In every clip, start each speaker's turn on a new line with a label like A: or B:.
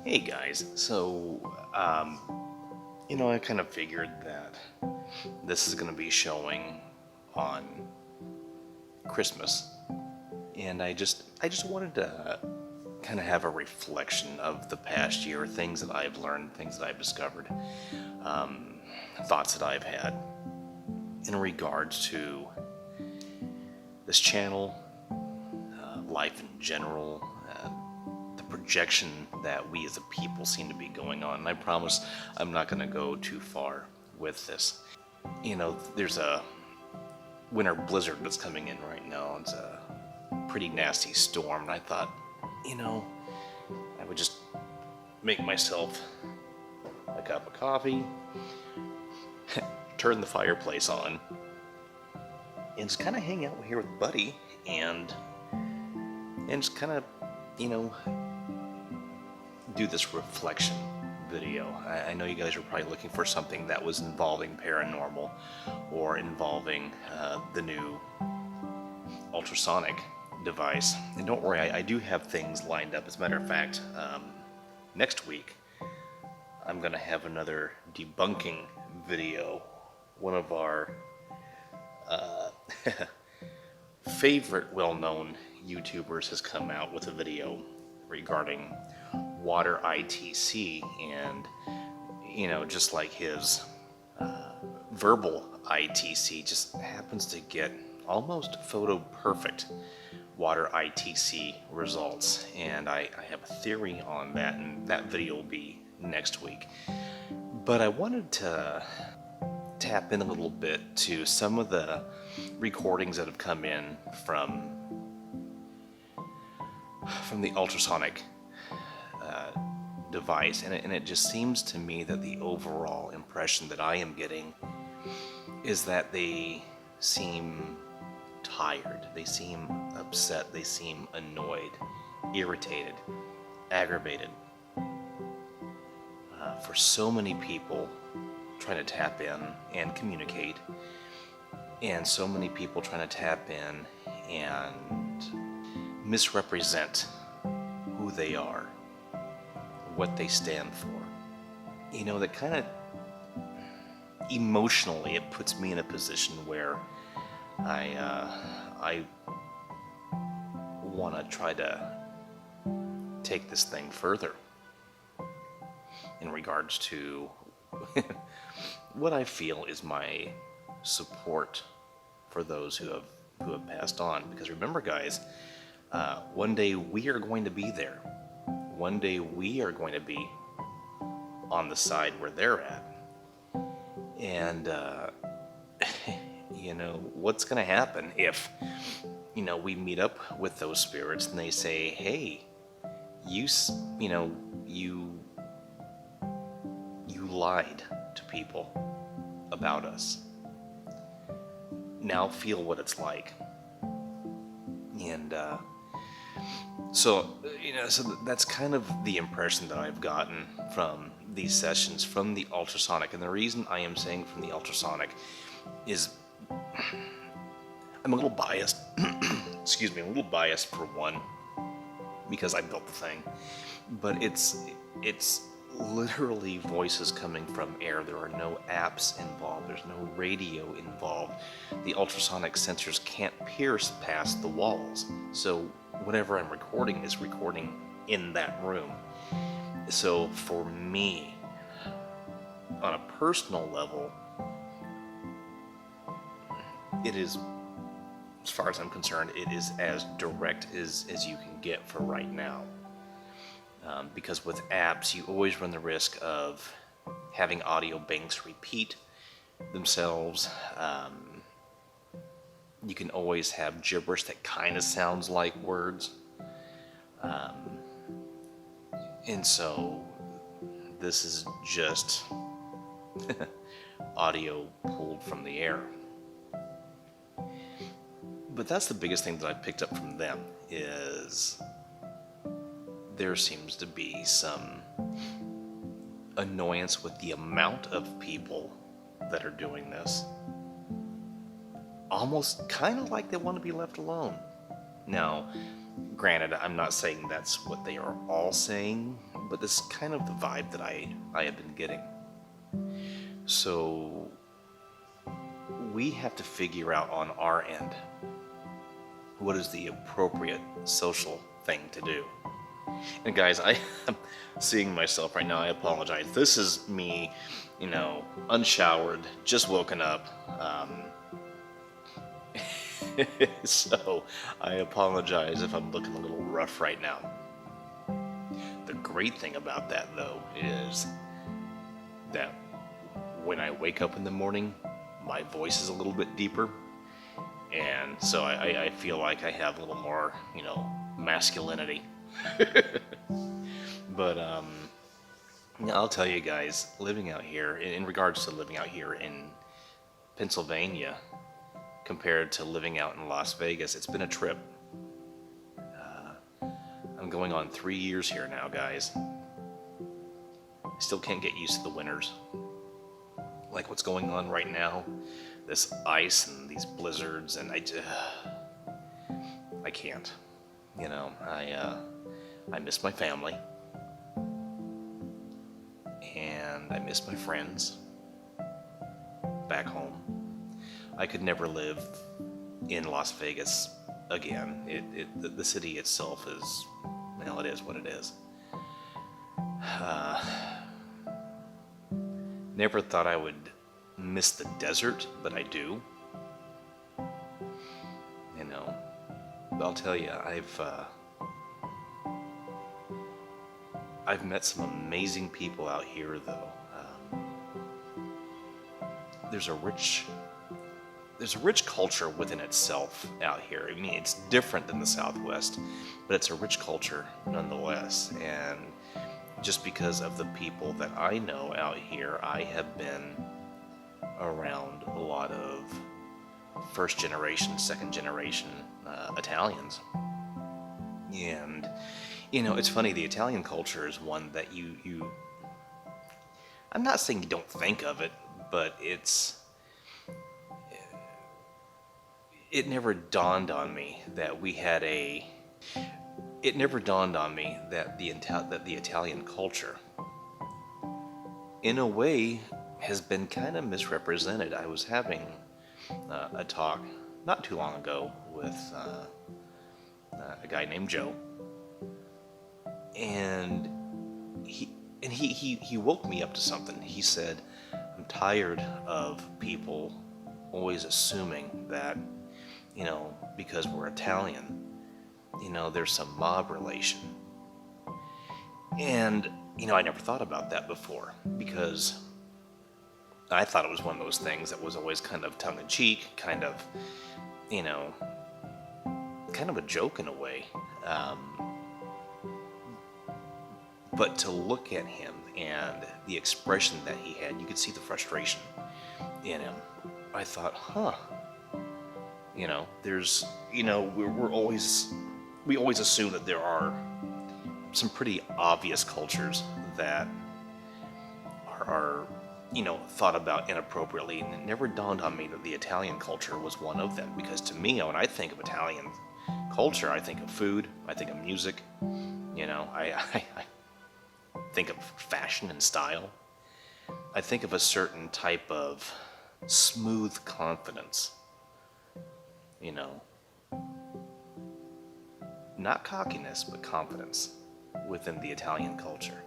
A: Hey guys, I kind of figured that this is going to be showing on Christmas, and I just wanted to kind of have a reflection of the past year, things that I've learned, things that I've discovered, thoughts that I've had in regards to this channel, life in general, the projection that we as a people seem to be going on. And I promise I'm not going to go too far with this. There's a winter blizzard that's coming in right now. It's a pretty nasty storm, and I thought, I would just make myself a cup of coffee, turn the fireplace on, and just kind of hang out here with Buddy and just kind of, do this reflection video. I know you guys are probably looking for something that was involving paranormal or involving the new ultrasonic device. And don't worry, I do have things lined up. As a matter of fact, next week I'm going to have another debunking video. One of our favorite well-known YouTubers has come out with a video regarding water ITC, and just like his verbal ITC just happens to get almost photo perfect water ITC results, and I have a theory on that, and that video will be next week. But I wanted to tap in a little bit to some of the recordings that have come in from the ultrasonic device, and it just seems to me that the overall impression that I am getting is that they seem tired, they seem upset, they seem annoyed, irritated, aggravated. For so many people trying to tap in and communicate, and so many people trying to tap in and misrepresent who they are, what they stand for. That kind of emotionally, it puts me in a position where I want to try to take this thing further in regards to what I feel is my support for those who have passed on. Because remember, guys, one day we are going to be there. One day we are going to be on the side where they're at. And, what's going to happen if, we meet up with those spirits and they say, hey, you lied to people about us. Now feel what it's like. And, so that's kind of the impression that I've gotten from these sessions, from the ultrasonic. And the reason I am saying from the ultrasonic is I'm a little biased. Excuse me, a little biased for one, because I built the thing. But it's literally voices coming from air. There are no apps involved. There's no radio involved. The ultrasonic sensors can't pierce past the walls. So whatever I'm recording is recording in that room. So for me, on a personal level, it is, as far as I'm concerned, it is as direct as you can get for right now. Because with apps, you always run the risk of having audio banks repeat themselves. You can always have gibberish that kind of sounds like words. And so this is just audio pulled from the air. But that's the biggest thing that I picked up from them, is there seems to be some annoyance with the amount of people that are doing this. Almost kind of like they want to be left alone. Now, granted, I'm not saying that's what they are all saying, but this is kind of the vibe that I have been getting. So we have to figure out on our end what is the appropriate social thing to do. And guys, I am seeing myself right now. I apologize. This is me, unshowered, just woken up. So I apologize if I'm looking a little rough right now. The great thing about that, though, is that when I wake up in the morning, my voice is a little bit deeper. And so I feel like I have a little more, masculinity. But I'll tell you guys, living out here, in regards to living out here in Pennsylvania, compared to living out in Las Vegas, it's been a trip. I'm going on 3 years here now, guys. I still can't get used to the winters. Like what's going on right now, this ice and these blizzards, and I can't. I miss my family, and I miss my friends back home. I could never live in Las Vegas again. The city itself is, it is what it is. Never thought I would miss the desert, but I do. I'll tell you, I've met some amazing people out here, though. There's a rich culture within itself out here. I mean, it's different than the Southwest, but it's a rich culture nonetheless. And just because of the people that I know out here, I have been around a lot of first generation, second generation Italians. And, it's funny, the Italian culture is one that you I'm not saying you don't think of it, but it never dawned on me that the Italian culture, in a way, has been kind of misrepresented. I was having a talk not too long ago with a guy named Joe, and he woke me up to something. He said, "I'm tired of people always assuming that, because we're Italian, there's some mob relation." And, I never thought about that before, because I thought it was one of those things that was always kind of tongue-in-cheek, kind of a joke in a way. But to look at him and the expression that he had, you could see the frustration in him. I thought, there's, we always assume that there are some pretty obvious cultures that are thought about inappropriately, and it never dawned on me that the Italian culture was one of them. Because to me, when I think of Italian culture, I think of food, I think of music, I think of fashion and style. I think of a certain type of smooth confidence, not cockiness, but confidence within the Italian culture.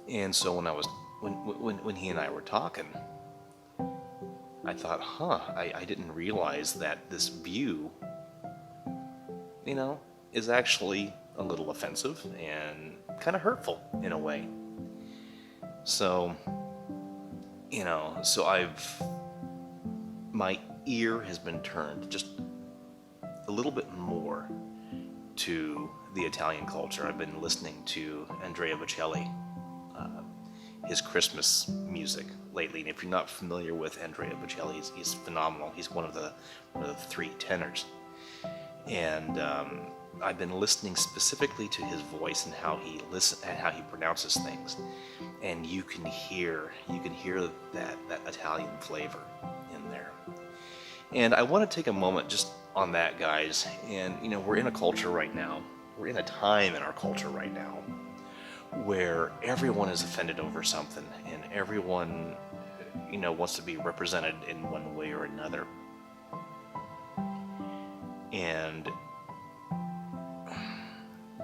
A: And so when he and I were talking, I thought, I didn't realize that this view, is actually a little offensive and kind of hurtful in a way. So, my ear has been turned just a little bit more to the Italian culture. I've been listening to Andrea Bocelli, his Christmas music lately. And if you're not familiar with Andrea Bocelli, he's phenomenal. He's one of the three tenors. And I've been listening specifically to his voice and how he pronounces things, and you can hear that Italian flavor in there. And I want to take a moment just on that, guys. And, we're in a culture right now, we're in a time in our culture right now where everyone is offended over something and everyone, wants to be represented in one way or another. And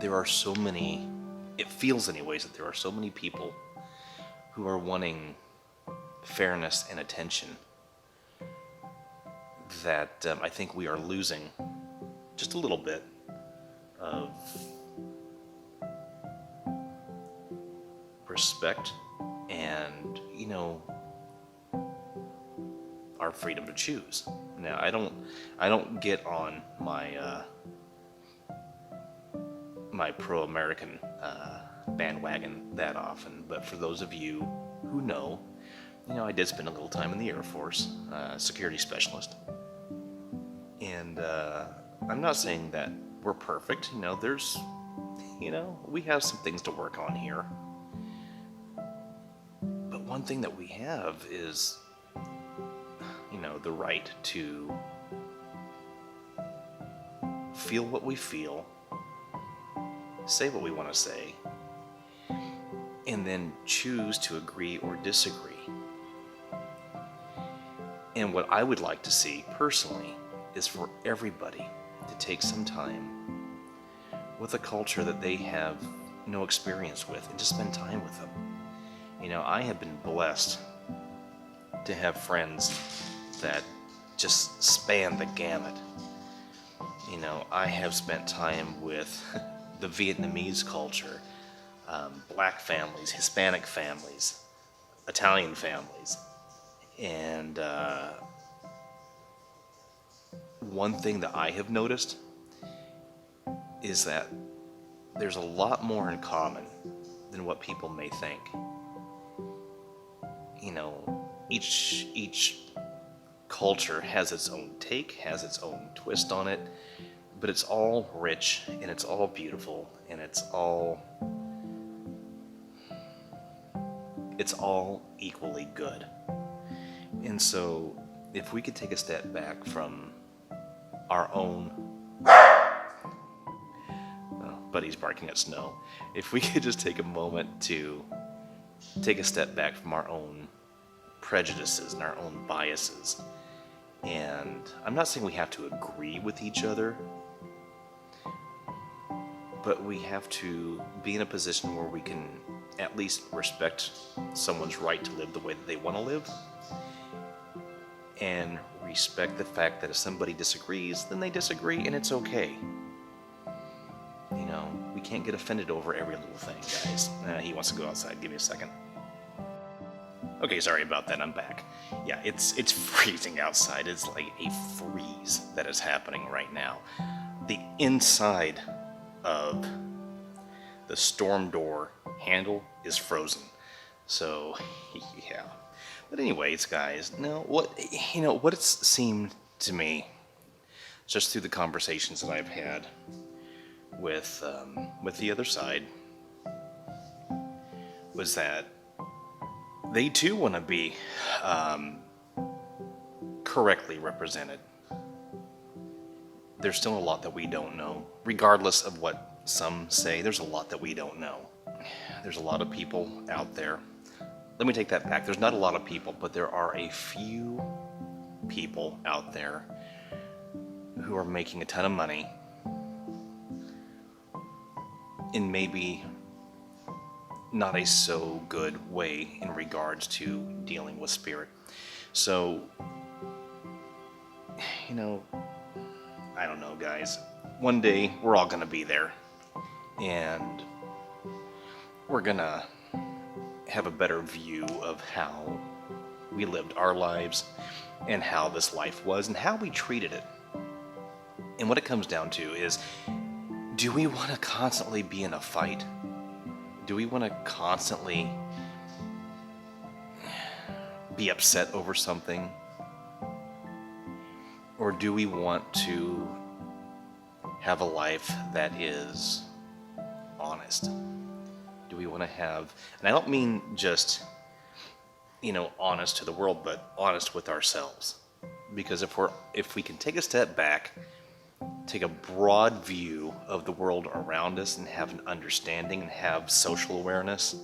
A: there are so many, it feels anyways, that there are so many people who are wanting fairness and attention that I think we are losing just a little bit of respect and, our freedom to choose. Now, I don't get on my pro-American bandwagon that often, but for those of you who know, I did spend a little time in the Air Force, security specialist. And I'm not saying that we're perfect. There's, we have some things to work on here. But one thing that we have is, the right to feel what we feel, say what we want to say, and then choose to agree or disagree. And what I would like to see personally is for everybody to take some time with a culture that they have no experience with and just spend time with them. I have been blessed to have friends that just span the gamut. I have spent time with the Vietnamese culture, black families, Hispanic families, Italian families. And one thing that I have noticed is that there's a lot more in common than what people may think. Each culture has its own take, has its own twist on it, but it's all rich and it's all beautiful and it's all equally good. And so if we could take a step back from our own, buddy's barking at snow, if we could just take a moment to take a step back from our own prejudices and our own biases. And I'm not saying we have to agree with each other, but we have to be in a position where we can at least respect someone's right to live the way that they want to live, and respect the fact that if somebody disagrees, then they disagree and it's okay. We can't get offended over every little thing, guys. He wants to go outside. Give me a second. Okay, sorry about that. I'm back. Yeah, it's freezing outside. It's like a freeze that is happening right now. The inside of the storm door handle is frozen. So, yeah. But anyways, guys, now what it's seemed to me, just through the conversations that I've had with the other side, was that they too want to be correctly represented. There's still a lot that we don't know, regardless of what some say. There's a lot that we don't know. There's a lot of people out there. Let me take that back. There's not a lot of people, but there are a few people out there who are making a ton of money in maybe not a so good way in regards to dealing with spirit. So, I don't know, guys. One day we're all gonna be there, and we're gonna have a better view of how we lived our lives and how this life was and how we treated it. And what it comes down to is, do we want to constantly be in a fight? Do we want to constantly be upset over something? Or do we want to have a life that is honest? Do we want to have, and I don't mean just, honest to the world, but honest with ourselves. Because if we can take a step back, take a broad view of the world around us and have an understanding and have social awareness,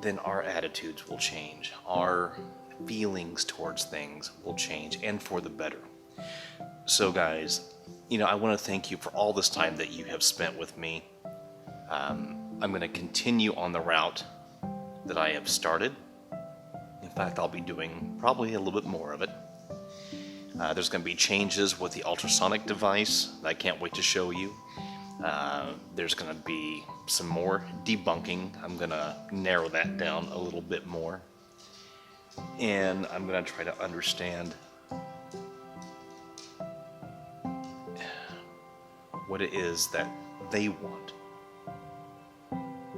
A: then our attitudes will change. Our feelings towards things will change, and for the better. So guys, I want to thank you for all this time that you have spent with me. I'm going to continue on the route that I have started. In fact, I'll be doing probably a little bit more of it. There's going to be changes with the ultrasonic device that I can't wait to show you. There's going to be some more debunking. I'm going to narrow that down a little bit more. And I'm going to try to understand what it is that they want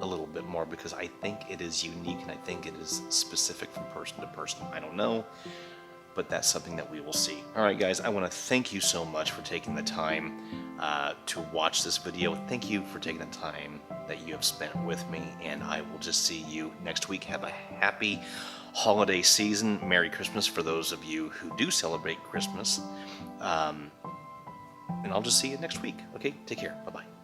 A: a little bit more, because I think it is unique and I think it is specific from person to person. I don't know, but that's something that we will see. All right, guys, I want to thank you so much for taking the time to watch this video. Thank you for taking the time that you have spent with me, and I will just see you next week. Have a happy holiday season. Merry Christmas for those of you who do celebrate Christmas. And I'll just see you next week. Okay, take care. Bye-bye.